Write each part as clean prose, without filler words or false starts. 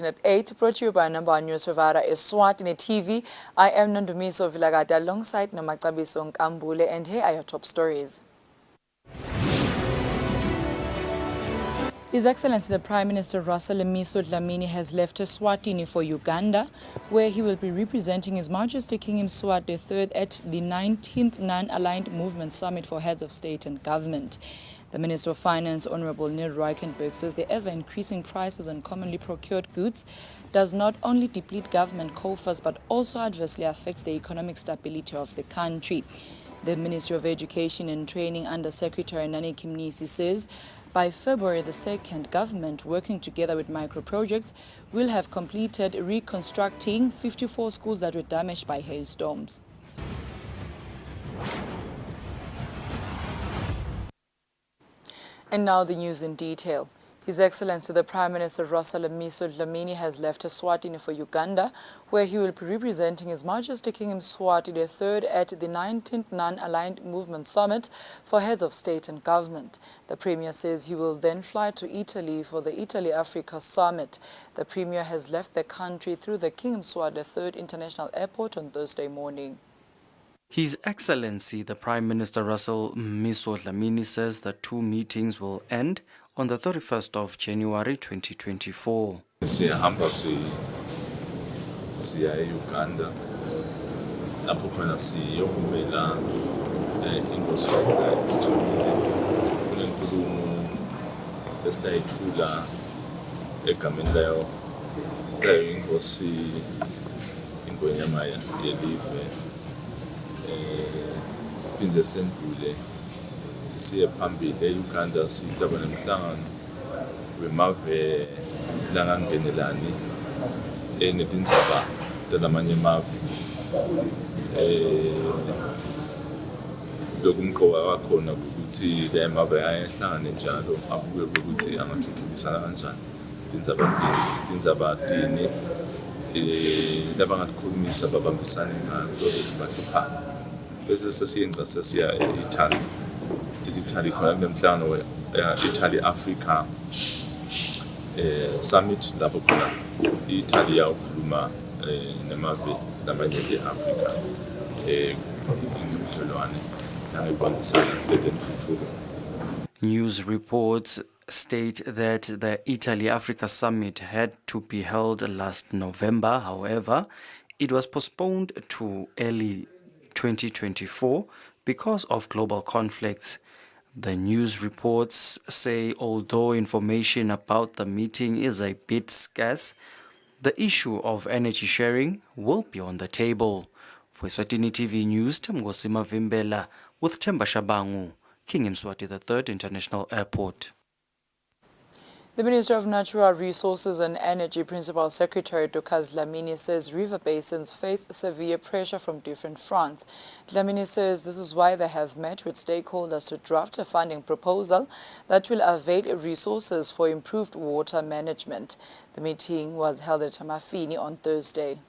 Bulletin at 8, brought to you by number one news provider Eswatini TV. I am Nondumiso Vilagada alongside Nomakabiso Nkambule, and here are your top stories. His Excellency the Prime Minister Russell Dlamini has left Eswatini for Uganda, where he will be representing His Majesty King Mswati III at the 19th Non-Aligned Movement Summit for Heads of State and Government. The Minister of Finance, Honorable Neil Ruikenberg, says the ever-increasing prices on commonly procured goods does not only deplete government coffers but also adversely affect the economic stability of the country. The Ministry of Education and Training Under Secretary Nani Kimnisi says by February the 2nd, government, working together with micro-projects, will have completed reconstructing 54 schools that were damaged by hailstorms. And now the news in detail. His Excellency the Prime Minister Russell Dlamini has left Eswatini for Uganda, where he will be representing His Majesty King Mswati III at the 19th Non-Aligned Movement Summit for Heads of State and Government. The Premier says he will then fly to Italy for the Italy-Africa Summit. The Premier has left the country through the King Mswati III International Airport on Thursday morning. His Excellency the Prime Minister Russell Dlamini says the two meetings will end on the 31st of January 2024. Siyahamba siya Uganda lapho khona siyokumela ingosi kakhulu isithulile kunenkulumo esitayithula egameni layo ingosi ingonyama yelive pinze sendule siye phambili eUganda sidaba nemhlangano wemave langangenelani netindzaba talamanye mave lokumqoka wakhona ukuthi le mave ayahlangane njalo abuke ukuthi angathuthukisana kanjani tindzaba dini labangakhulumisa babambisane ngazo bahlupha bese sesiyenza sesiya Italy khona kunemhlangano Italy-Africa Summit lapho khona i-Italy yawukhuluma nemave lamanye e-Africa ngobudlelwane nangekubambisana letentuthuko. News reports state that the Italy-Africa Summit had to be held last November. However, it was postponed to early 2024 because of global conflicts. The news reports say although information about the meeting is a bit scarce, the issue of energy sharing will be on the table. For Eswatini TV News, Temgosima Vimbela with Temba Shabangu, King Mswati III International Airport. The Minister of Natural Resources and Energy Principal Secretary Dukas Dlamini says river basins face severe pressure from different fronts. Dlamini says this is why they have met with stakeholders to draft a funding proposal that will avail resources for improved water management. The meeting was held at Tamafini on Thursday.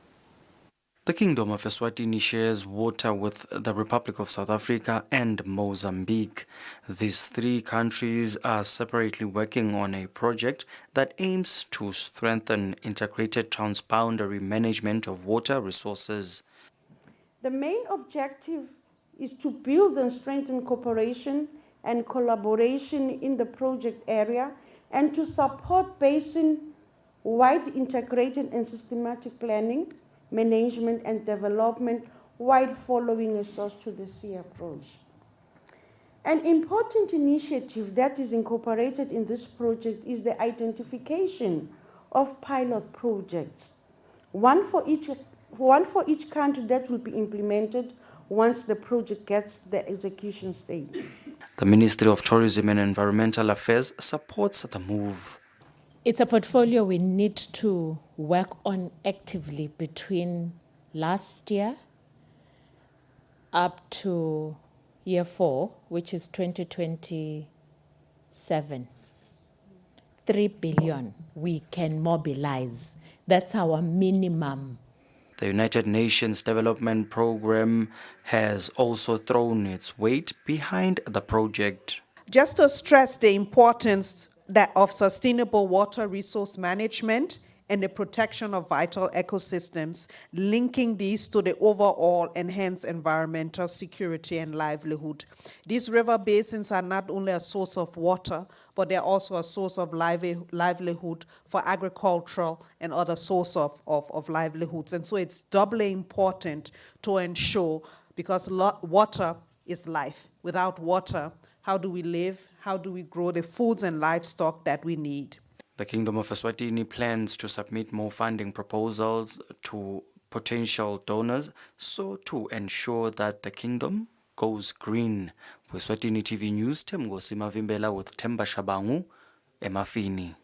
The Kingdom of Eswatini shares water with the Republic of South Africa and Mozambique. These three countries are separately working on a project that aims to strengthen integrated transboundary management of water resources. The main objective is to build and strengthen cooperation and collaboration in the project area and to support basin-wide integrated and systematic planning, management and development while following a source-to-the-sea approach. An important initiative that is incorporated in this project is the identification of pilot projects, one for each country that will be implemented once the project gets to the execution stage. The Ministry of Tourism and Environmental Affairs supports the move. It's a portfolio we need to work on actively between last year up to year 4, which is 2027. 3 billion we can mobilize. That's our minimum. The United Nations Development Programme has also thrown its weight behind the project. Just to stress the importance of sustainable water resource management and the protection of vital ecosystems, linking these to the overall enhanced environmental security and livelihood. These river basins are not only a source of water, but they're also a source of livelihood for agricultural and other source of livelihoods. And so it's doubly important to ensure, because water is life. Without water, how do we live? How do we grow the foods and livestock that we need? The Kingdom of Eswatini plans to submit more funding proposals to potential donors so to ensure that the kingdom goes green. For Eswatini TV News, Temgosi Mavimbela with Temba Shabangu, Emafini.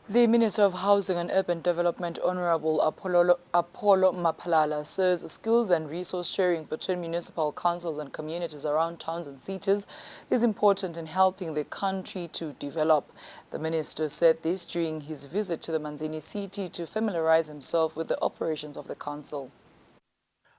The Minister of Housing and Urban Development, Honorable Apollo Maphalala, says skills and resource sharing between municipal councils and communities around towns and cities is important in helping the country to develop. The minister said this during his visit to the Manzini city to familiarize himself with the operations of the council.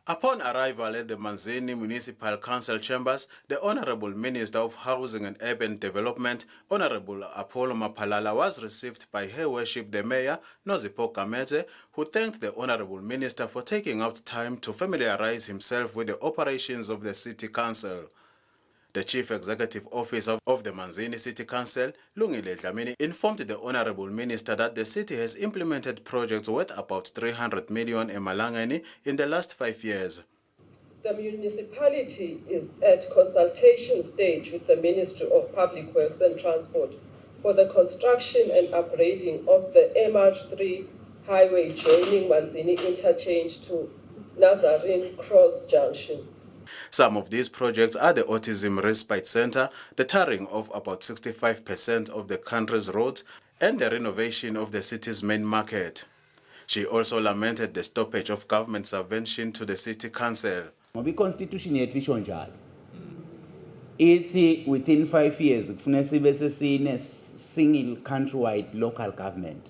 Upon arrival at the Manzini Municipal Council chambers, the Honorable Minister of Housing and Urban Development, Honorable Apollo Maphalala, was received by Her Worship the Mayor, Nozipho Kamete, who thanked the Honorable Minister for taking out time to familiarize himself with the operations of the City Council. The Chief Executive Officer of the Manzini City Council, Lungile Dlamini, informed the Honorable Minister that the city has implemented projects worth about 300 million emalangeni in the last 5 years. The municipality is at consultation stage with the Ministry of Public Works and Transport for the construction and upgrading of the MR3 highway joining Manzini Interchange to Nazarene Cross Junction. Some of these projects are the Autism Respite Center, the tarring of about 65% of the country's roads, and the renovation of the city's main market. She also lamented the stoppage of government subvention to the city council. The constitution it's within 5 years, a single countrywide local government.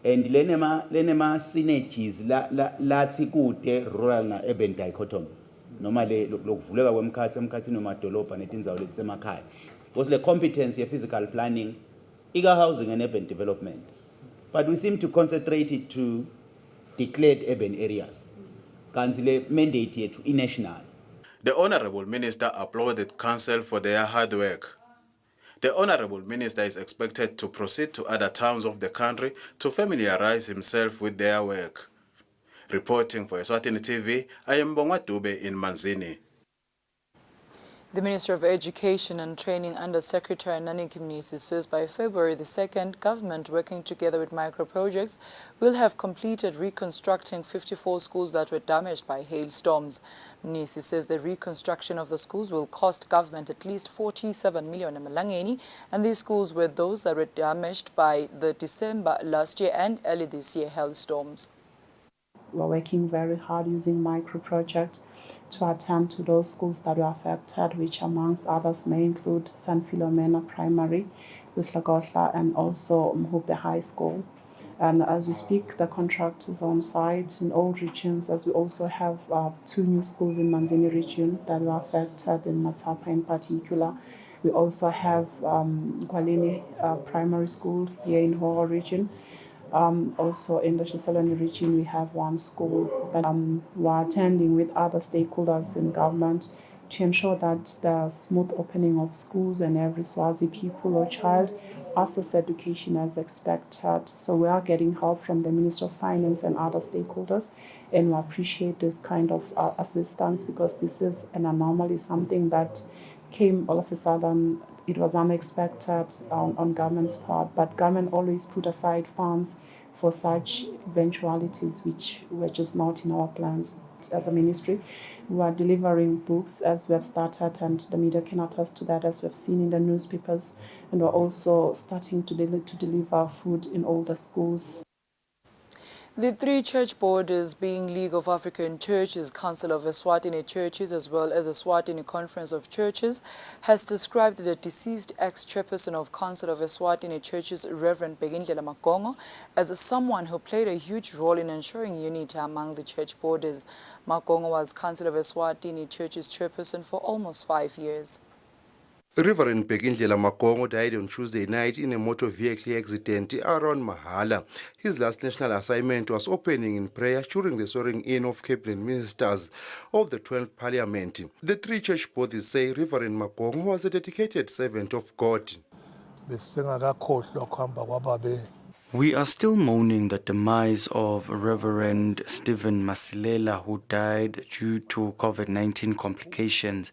And lenema synergies la rural na urban dichotomy. Normally, lokuvuleka kwemkhathi emkhathini nomadolobha netindzawo letisemakhaya. Was the competence of physical planning, housing and urban development. But we seem to concentrate it to declared urban areas. Council mandate to national. The Honorable Minister applauded Council for their hard work. The Honorable Minister is expected to proceed to other towns of the country to familiarize himself with their work. Reporting for Eswatini TV, I am Bongwa Dube in Manzini. The Minister of Education and Training Under Secretary Nani Kimnisi says by February the 2nd, government working together with micro-projects will have completed reconstructing 54 schools that were damaged by hailstorms. Mnisi says the reconstruction of the schools will cost government at least 47 million emalangeni, and these schools were those that were damaged by the December last year and early this year hailstorms. We're working very hard using micro-projects to attend to those schools that were affected, which amongst others may include San Filomena Primary, Luhlagotla, and also Mhupe High School. And as we speak, the contract is on site in all regions, as we also have 2 new schools in Manzini region that were affected, in Matapa in particular. We also have Gwalini Primary School here in Horo region. Also in the Shiselani region, we have 1 school. But we're attending with other stakeholders in government to ensure that the smooth opening of schools and every Swazi pupil or child access education as expected. So we are getting help from the Minister of Finance and other stakeholders, and we appreciate this kind of assistance, because this is an anomaly, something that came all of a sudden. It was unexpected on government's part, but government always put aside funds for such eventualities which were just not in our plans. As a ministry, we are delivering books as we have started, and the media can attest to that, as we have seen in the newspapers, and we're also starting to deliver food in all the schools. The 3 church borders, being League of African Churches, Council of Eswatini Churches, as well as the Eswatini Conference of Churches, has described the deceased ex-chairperson of Council of Eswatini Churches, Reverend Begindlela Magongo, as someone who played a huge role in ensuring unity among the church borders. Magongo was Council of Eswatini Churches chairperson for almost 5 years. Reverend Bekindlela Makongo died on Tuesday night in a motor vehicle accident around Mahala. His last national assignment was opening in prayer during the swearing-in of cabinet ministers of the 12th Parliament. The three church bodies say Reverend Makongo was a dedicated servant of God. We are still mourning the demise of Reverend Stephen Masilela, who died due to COVID-19 complications.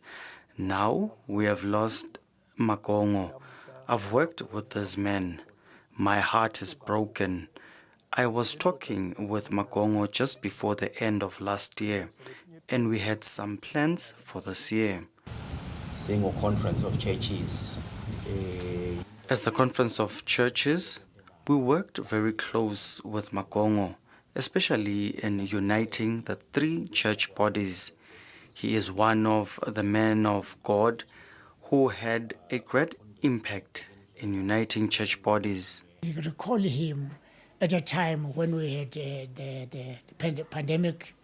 Now we have lost Makongo. I've worked with this man. My heart is broken. I was talking with Makongo just before the end of last year, and we had some plans for this year. Single conference of churches. As the Conference of Churches, we worked very close with Makongo, especially in uniting the three church bodies. He is one of the men of God who had a great impact in uniting church bodies. You recall him at a time when we had the pandemic,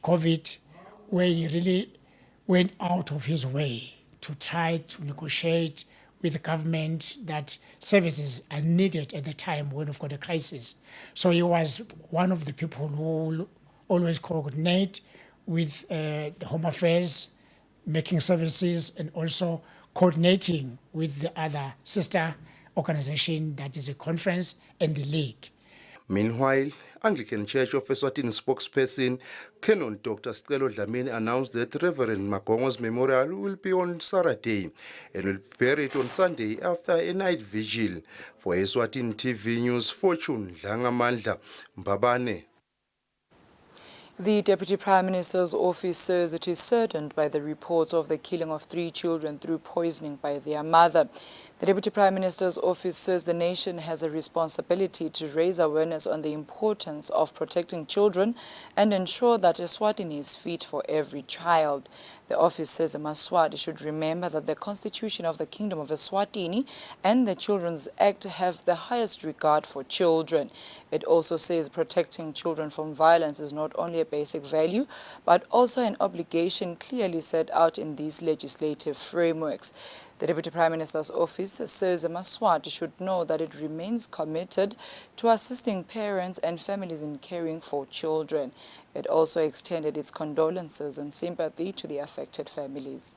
COVID, where he really went out of his way to try to negotiate with the government that services are needed at the time when we've got a crisis. So he was one of the people who always coordinate with the Home Affairs, making services, and also coordinating with the other sister organization, that is a conference and the league. Meanwhile, Anglican Church of Eswatini spokesperson Canon Dr. Sicelo Dlamini announced that Reverend Makongo's memorial will be on Saturday and will be buried on Sunday after a night vigil. For Eswatini TV News, Fortune Dlangamandla Mbabane. The Deputy Prime Minister's office says it is saddened by the reports of the killing of 3 children through poisoning by their mother. The Deputy Prime Minister's office says the nation has a responsibility to raise awareness on the importance of protecting children and ensure that Eswatini is fit for every child. The office says the Maswati should remember that the Constitution of the Kingdom of Eswatini and the Children's Act have the highest regard for children. It also says protecting children from violence is not only a basic value, but also an obligation clearly set out in these legislative frameworks. The Deputy Prime Minister's office says the Maswati should know that it remains committed to assisting parents and families in caring for children. It also extended its condolences and sympathy to the affected families.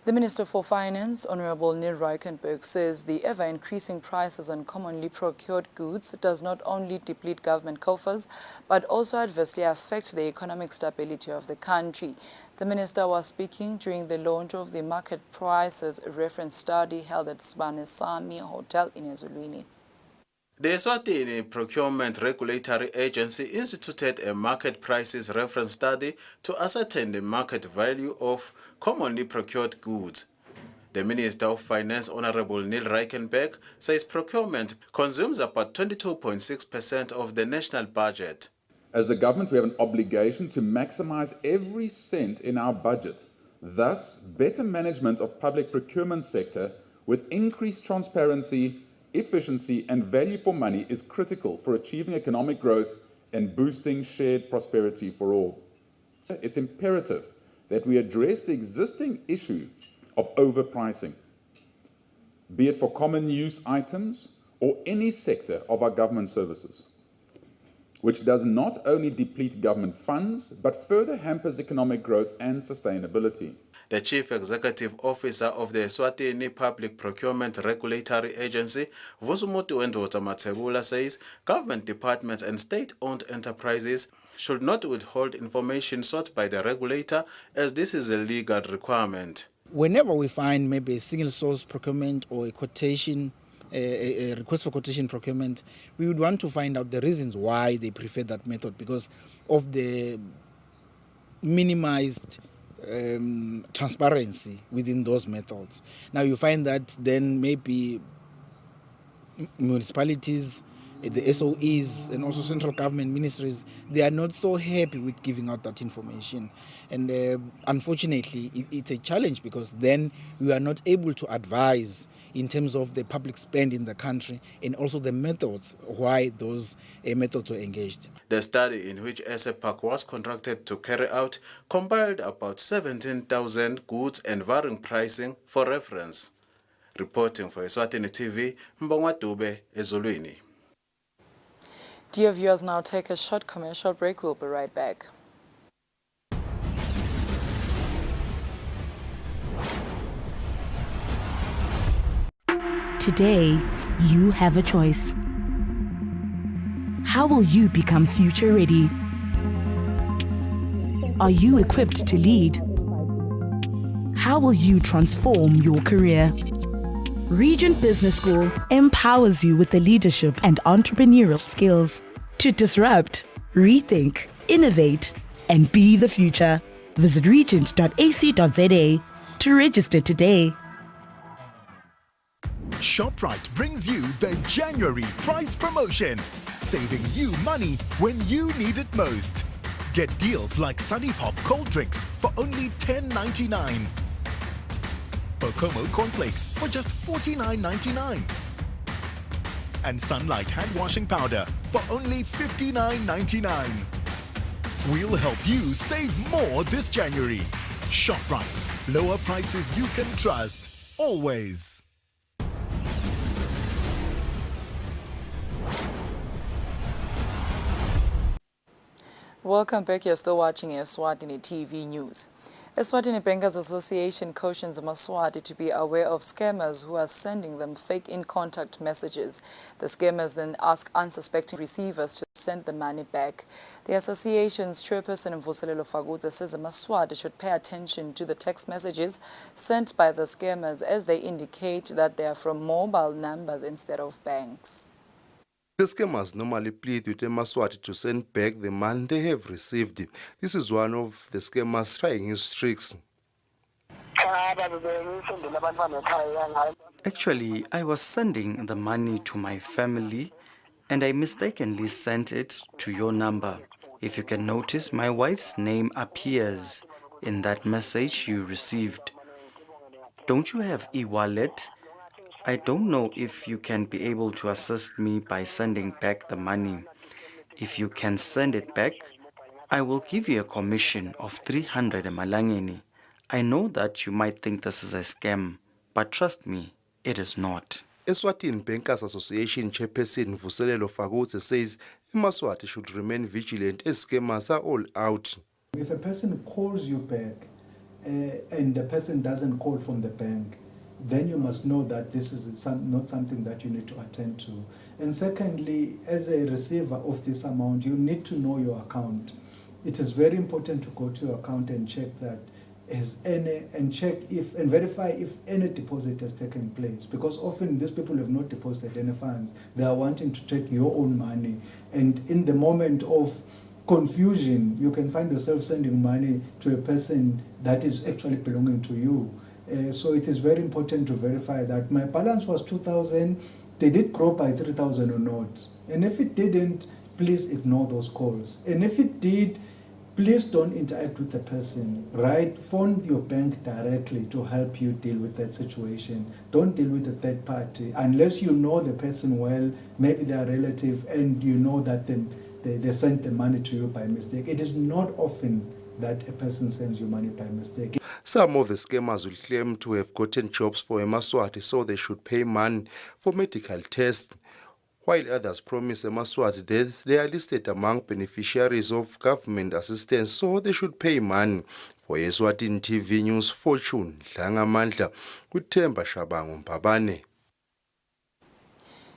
The Minister for Finance, Honorable Neil Reichenberg, says the ever-increasing prices on commonly procured goods does not only deplete government coffers, but also adversely affect the economic stability of the country. The minister was speaking during the launch of the market prices reference study held at Sami Hotel in Eswatini. The Eswatini Procurement Regulatory Agency instituted a market prices reference study to ascertain the market value of commonly procured goods. The Minister of Finance, Honorable Neil Reichenberg, says procurement consumes about 22.6% of the national budget. As the government, we have an obligation to maximize every cent in our budget. Thus, better management of public procurement sector with increased transparency, efficiency and value for money is critical for achieving economic growth and boosting shared prosperity for all. It's imperative that we address the existing issue of overpricing, be it for common use items or any sector of our government services, which does not only deplete government funds, but further hampers economic growth and sustainability. The Chief Executive Officer of the Eswatini Public Procurement Regulatory Agency, Vusumutu Endota Mathebula, says government departments and state-owned enterprises should not withhold information sought by the regulator, as this is a legal requirement. Whenever we find maybe a single source procurement or a quotation, a request for quotation procurement, we would want to find out the reasons why they prefer that method, because of the minimized transparency within those methods. Now you find that then maybe municipalities the SOEs and also central government ministries, they are not so happy with giving out that information. And unfortunately, it's a challenge because then we are not able to advise in terms of the public spend in the country and also the methods why those methods were engaged. The study, in which SAPAC was contracted to carry out, compiled about 17,000 goods and varying pricing for reference. Reporting for Eswatini TV, Mbongwa Dube, Ezulwini. Dear viewers, now take a short commercial break. We'll be right back. Today, you have a choice. How will you become future ready? Are you equipped to lead? How will you transform your career? Regent Business School empowers you with the leadership and entrepreneurial skills to disrupt, rethink, innovate, and be the future. Visit regent.ac.za to register today. ShopRite brings you the January price promotion, saving you money when you need it most. Get deals like Sunny Pop cold drinks for only $10.99. Bokomo cornflakes for just $49.99. And Sunlight hand washing powder for only $59.99. We'll help you save more this January. ShopRite. Lower prices you can trust. Always. Welcome back. You're still watching Eswatini TV News. Eswatini Bankers Association cautions Maswati to be aware of scammers who are sending them fake in-contact messages. The scammers then ask unsuspecting receivers to send the money back. The association's chairperson Mvuselelo Fagudza says the Maswati should pay attention to the text messages sent by the scammers as they indicate that they are from mobile numbers instead of banks. The scammers normally plead with the Maswati to send back the money they have received. This is one of the scammers trying his tricks. Actually, I was sending the money to my family and I mistakenly sent it to your number. If you can notice, my wife's name appears in that message you received. Don't you have e-wallet? I don't know if you can be able to assist me by sending back the money. If you can send it back, I will give you a commission of 300 Malangeni. I know that you might think this is a scam, but trust me, it is not. Eswatini Bankers Association chairperson Vuselelo Fagudze says Maswati should remain vigilant as scammers are all out. If a person calls you back and the person doesn't call from the bank, then you must know that this is not something that you need to attend to. And secondly, as a receiver of this amount, you need to know your account. It is very important to go to your account and check that and verify if any deposit has taken place, because often these people have not deposited any funds. They are wanting to take your own money, and in the moment of confusion, you can find yourself sending money to a person that is actually belonging to you. So it is very important to verify that my balance was 2,000, did it grow by 3,000 or not? And if it didn't, please ignore those calls. And if it did, please don't interact with the person, right? Phone your bank directly to help you deal with that situation. Don't deal with a third party unless you know the person well, maybe they are relative, and you know that they sent the money to you by mistake. It is not often that a person sends you money by mistake. Some of the scammers will claim to have gotten jobs for a Maswati, so they should pay money for medical tests, while others promise a Maswati that they are listed among beneficiaries of government assistance, so they should pay money. For Eswatini TV News, Fortune Dlangamandla, with Themba Shabangu Mbabane.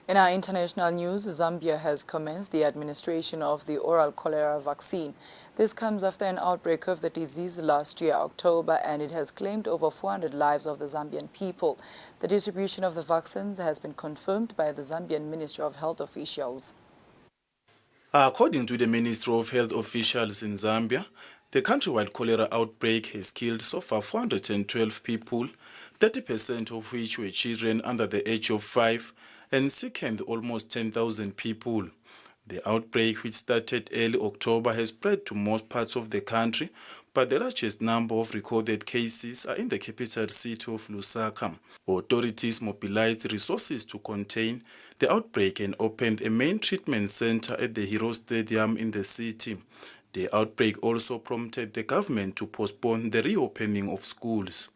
In our international news, Zambia has commenced the administration of the oral cholera vaccine. This comes after an outbreak of the disease last year, October, and it has claimed over 400 lives of the Zambian people. The distribution of the vaccines has been confirmed by the Zambian Ministry of Health officials. According to the Ministry of Health officials in Zambia, the countrywide cholera outbreak has killed so far 412 people, 30% of which were children under the age of 5, and sickened almost 10,000 people. The outbreak, which started early October, has spread to most parts of the country, but the largest number of recorded cases are in the capital city of Lusaka. Authorities mobilized resources to contain the outbreak and opened a main treatment center at the Hero Stadium in the city. The outbreak also prompted the government to postpone the reopening of schools.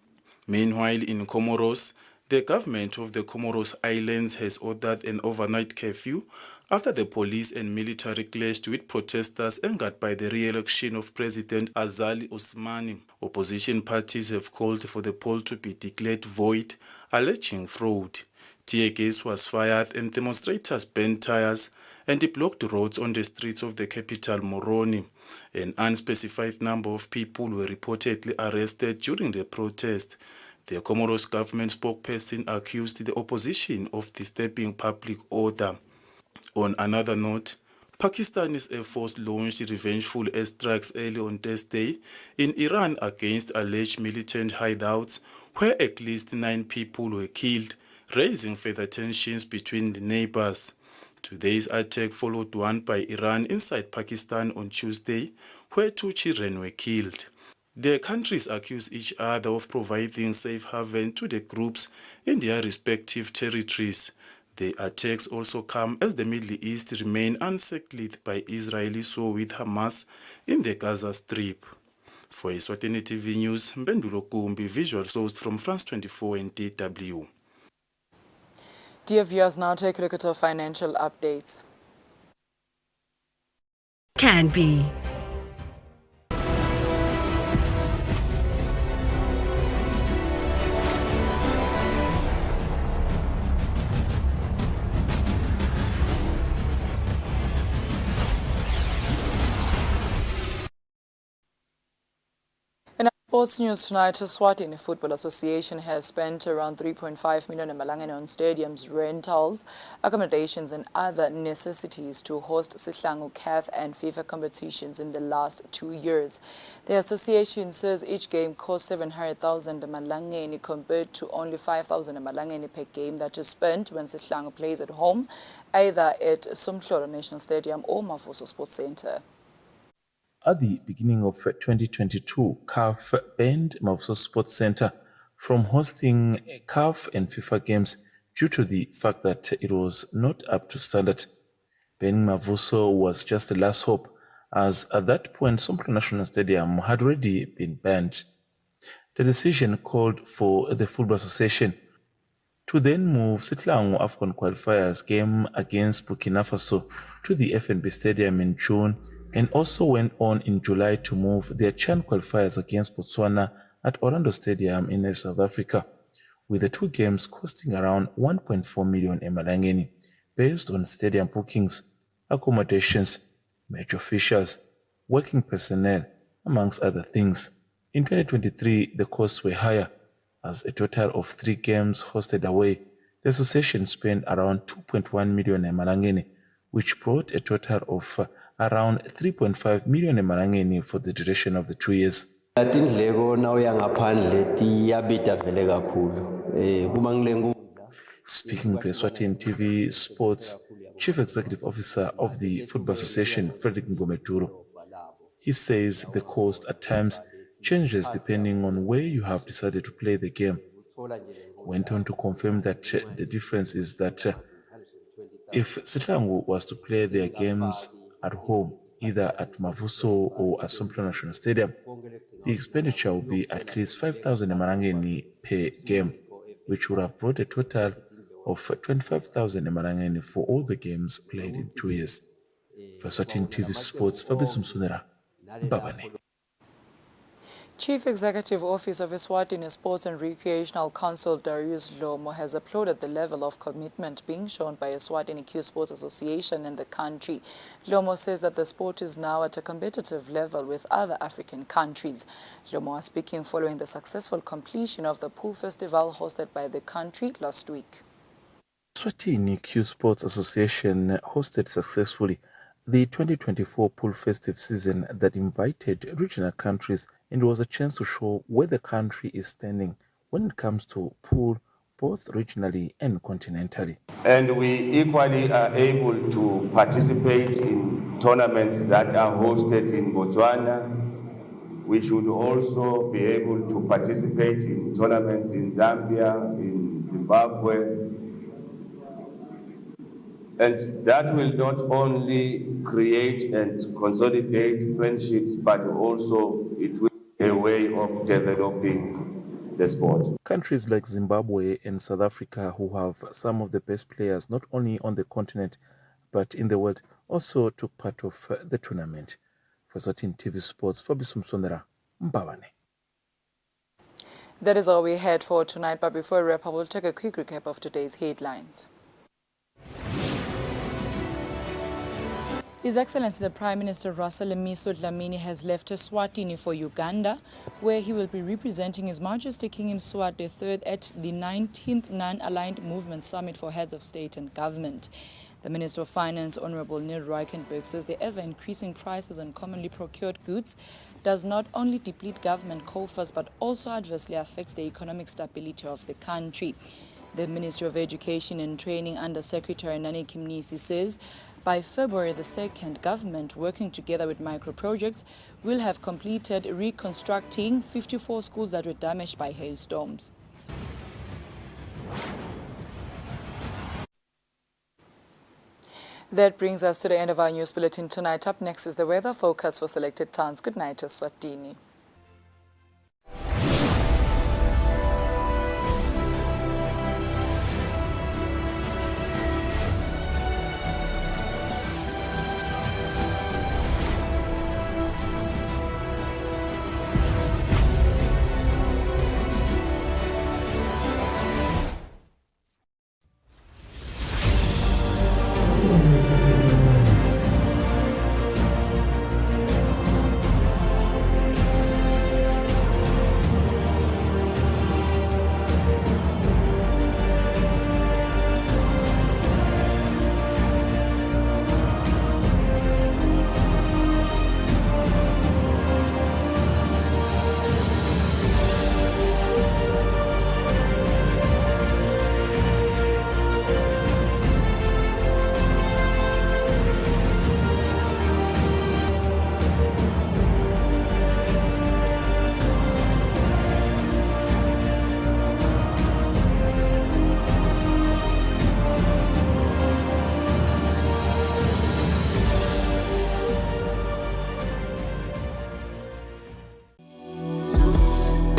Meanwhile, in Comoros, the government of the Comoros Islands has ordered an overnight curfew after the police and military clashed with protesters angered by the re-election of President Azali Ousmane. Opposition parties have called for the poll to be declared void, alleging fraud. Tear gas was fired and demonstrators burned tires and blocked roads on the streets of the capital, Moroni. An unspecified number of people were reportedly arrested during the protest. The Comoros government spokesperson accused the opposition of disturbing public order. On another note, Pakistan's Air Force launched revengeful airstrikes early on Thursday in Iran against alleged militant hideouts, where at least 9 people were killed, raising further tensions between the neighbors. Today's attack followed one by Iran inside Pakistan on Tuesday, where 2 children were killed. The countries accuse each other of providing safe haven to the groups in their respective territories. The attacks also come as the Middle East remain unsettled by Israelis war with Hamas in the Gaza Strip. For Eswatini TV News, Mbendulo Kumbi, visual sourced from France 24 and DW. Dear viewers, now take a look at our financial updates. Can be. In our sports news tonight, Eswatini Football Association has spent around 3.5 million emalangeni on stadiums, rentals, accommodations and other necessities to host Sihlangu CAF and FIFA competitions in the last 2 years. The association says each game costs 700,000 emalangeni compared to only 5,000 emalangeni per game that is spent when Sihlangu plays at home, either at Somhlolo National Stadium or Mavuso Sports Centre. At the beginning of 2022, CAF banned Mavuso Sports Centre from hosting CAF and FIFA games due to the fact that it was not up to standard. Banning Mavuso was just the last hope, as at that point Somhlolo National Stadium had already been banned. The decision called for the Football Association to then move Sihlangu AFCON qualifiers game against Burkina Faso to the FNB Stadium in June, and also went on in July to move their CHAN qualifiers against Botswana at Orlando Stadium in South Africa, with the 2 games costing around 1.4 million emalangeni, based on stadium bookings, accommodations, match officials, working personnel, amongst other things. In 2023, the costs were higher, as a total of 3 games hosted away. The association spent around 2.1 million emalangeni, which brought a total of around 3.5 million emalangeni for the duration of the 2 years. Speaking to Eswatini TV Sports, Chief Executive Officer of the Football Association, Frederick Ngometuro, he says the cost at times changes depending on where you have decided to play the game. Went on to confirm that the difference is that if Sihlangu was to play their games at home, either at Mavuso or at Somhlolo National Stadium, the expenditure would be at least 5,000 emalangeni per game, which would have brought a total of 25,000 emalangeni for all the games played in 2 years. For Eswatini TV Sports, Fabrice Msunera, Mbabane. Chief Executive Office of Eswatini Sports and Recreational Council Darius Lomo has applauded the level of commitment being shown by Eswatini Q Sports Association in the country. Lomo says that the sport is now at a competitive level with other African countries. Lomo was speaking following the successful completion of the pool festival hosted by the country last week. Eswatini Q Sports Association hosted successfully the 2024 pool festive season that invited regional countries, and was a chance to show where the country is standing when it comes to pool both regionally and continentally. And we equally are able to participate in tournaments that are hosted in Botswana. We should also be able to participate in tournaments in Zambia, in Zimbabwe. And that will not only create and consolidate friendships, but also it will be a way of developing the sport. Countries like Zimbabwe and South Africa, who have some of the best players not only on the continent but in the world, also took part of the tournament. For Eswatini TV Sports, Fabiso Msondera, Mbabane. That is all we had for tonight, but before we wrap up, we'll take a quick recap of today's headlines. His Excellency the Prime Minister Russell Dlamini has left Eswatini for Uganda, where he will be representing His Majesty King Mswati III at the 19th Non-Aligned Movement Summit for Heads of State and Government. The Minister of Finance, Honorable Neil Ruikenberg, says the ever-increasing prices on commonly procured goods does not only deplete government coffers but also adversely affect the economic stability of the country. The Ministry of Education and Training Under Secretary Nani Kimnisi says by February the 2nd, government working together with micro-projects will have completed reconstructing 54 schools that were damaged by hailstorms. That brings us to the end of our news bulletin tonight. Up next is the weather forecast for selected towns. Good night, Eswatini.